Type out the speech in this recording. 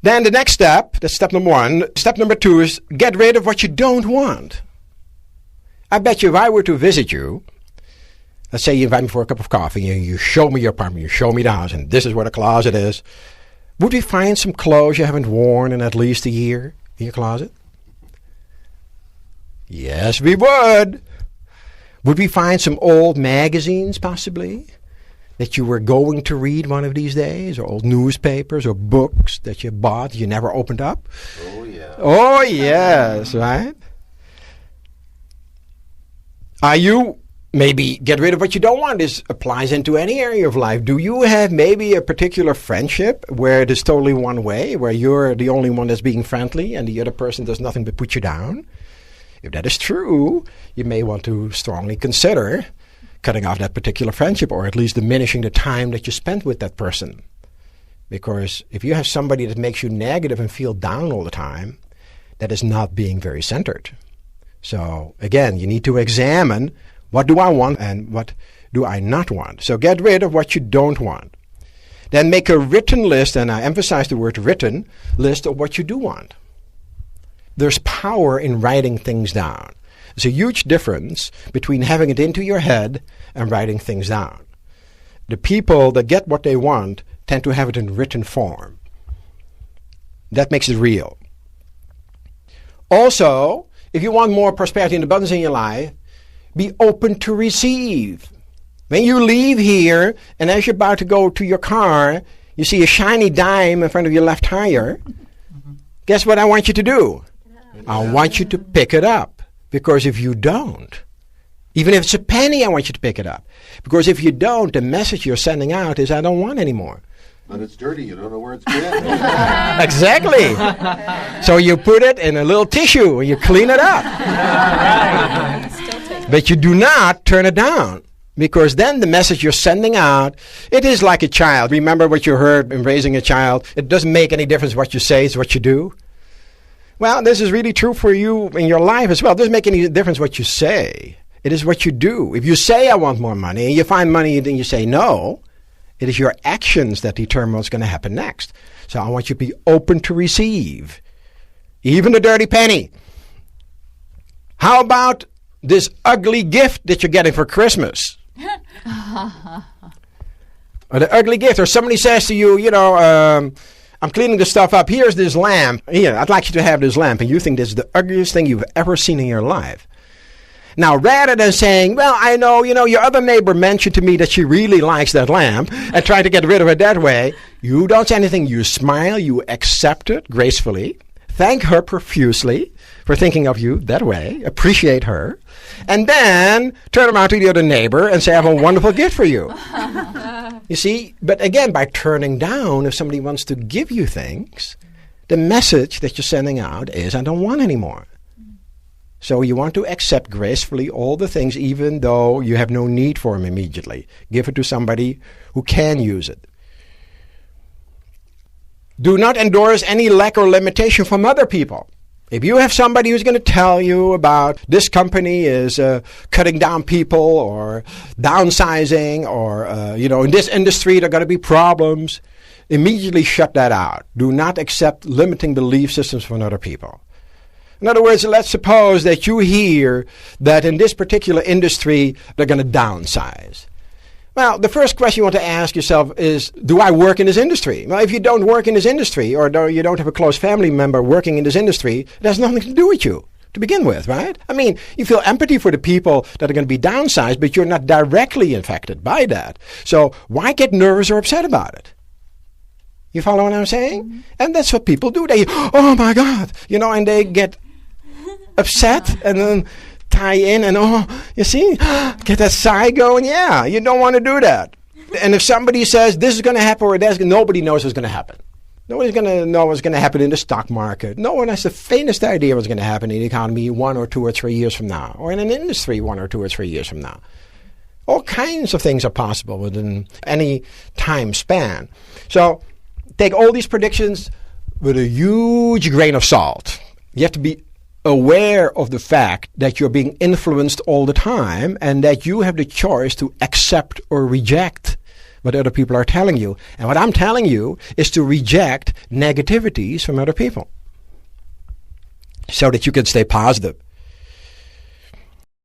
Then the next step, that's step number 1. Step number 2 is get rid of what you don't want. I bet you if I were to visit you, let's say you invite me for a cup of coffee and you show me your apartment, you show me the house, and this is where the closet is. Would we find some clothes you haven't worn in at least a year in your closet? Yes, we would. Would we find some old magazines, possibly, that you were going to read one of these days, or old newspapers or books that you bought you never opened up? Oh, yeah. Oh, yes, right? Are you, maybe get rid of what you don't want? This applies into any area of life. Do you have maybe a particular friendship where it is totally one way, where you're the only one that's being friendly and the other person does nothing but put you down? If that is true, you may want to strongly consider cutting off that particular friendship, or at least diminishing the time that you spend with that person. Because if you have somebody that makes you negative and feel down all the time, that is not being very centered. So again, you need to examine, what do I want and what do I not want? So get rid of what you don't want. Then make a written list, and I emphasize the word written, list of what you do want. There's power in writing things down. There's a huge difference between having it into your head and writing things down. The people that get what they want tend to have it in written form. That makes it real. Also, if you want more prosperity and abundance in your life, be open to receive. When you leave here, and as you're about to go to your car, you see a shiny dime in front of your left tire, guess what I want you to do? I want you to pick it up. Because if you don't, even if it's a penny, I want you to pick it up. Because if you don't, the message you're sending out is, I don't want anymore. But it's dirty. You don't know where it's been. Exactly. So you put it in a little tissue and you clean it up. But you do not turn it down. Because then the message you're sending out, it is like a child. Remember what you heard in raising a child? It doesn't make any difference what you say, it's what you do. Well, this is really true for you in your life as well. It doesn't make any difference what you say. It is what you do. If you say, I want more money, and you find money and then you say no, it is your actions that determine what's going to happen next. So I want you to be open to receive, even a dirty penny. How about this ugly gift that you're getting for Christmas? Or the ugly gift, or somebody says to you, I'm cleaning this stuff up. Here's this lamp. Here, I'd like you to have this lamp. And you think this is the ugliest thing you've ever seen in your life. Now, rather than saying, well, I know, your other neighbor mentioned to me that she really likes that lamp and try to get rid of it that way, you don't say anything. You smile. You accept it gracefully. Thank her profusely for thinking of you that way. Appreciate her. And then turn around to the other neighbor and say, I have a wonderful gift for you. You see, but again, by turning down, if somebody wants to give you things, the message that you're sending out is, I don't want anymore. So you want to accept gracefully all the things, even though you have no need for them immediately. Give it to somebody who can use it. Do not endorse any lack or limitation from other people. If you have somebody who's going to tell you about this company is cutting down people or downsizing or, in this industry there are going to be problems, immediately shut that out. Do not accept limiting belief systems from other people. In other words, let's suppose that you hear that in this particular industry they're going to downsize. Well, the first question you want to ask yourself is, do I work in this industry? Well, if you don't work in this industry, or you don't have a close family member working in this industry, it has nothing to do with you to begin with, right? I mean, you feel empathy for the people that are going to be downsized, but you're not directly affected by that. So why get nervous or upset about it? You follow what I'm saying? Mm-hmm. And that's what people do. They, oh my God, and they get upset and then tie in and, you see, get that sigh going. Yeah, you don't want to do that. And if somebody says this is going to happen or that's, nobody knows what's going to happen. Nobody's going to know what's going to happen in the stock market. No one has the faintest idea what's going to happen in the economy 1 or 2 or 3 years from now, or in an industry 1 or 2 or 3 years from now. All kinds of things are possible within any time span. So take all these predictions with a huge grain of salt. You have to be aware of the fact that you're being influenced all the time and that you have the choice to accept or reject what other people are telling you. And what I'm telling you is to reject negativities from other people so that you can stay positive.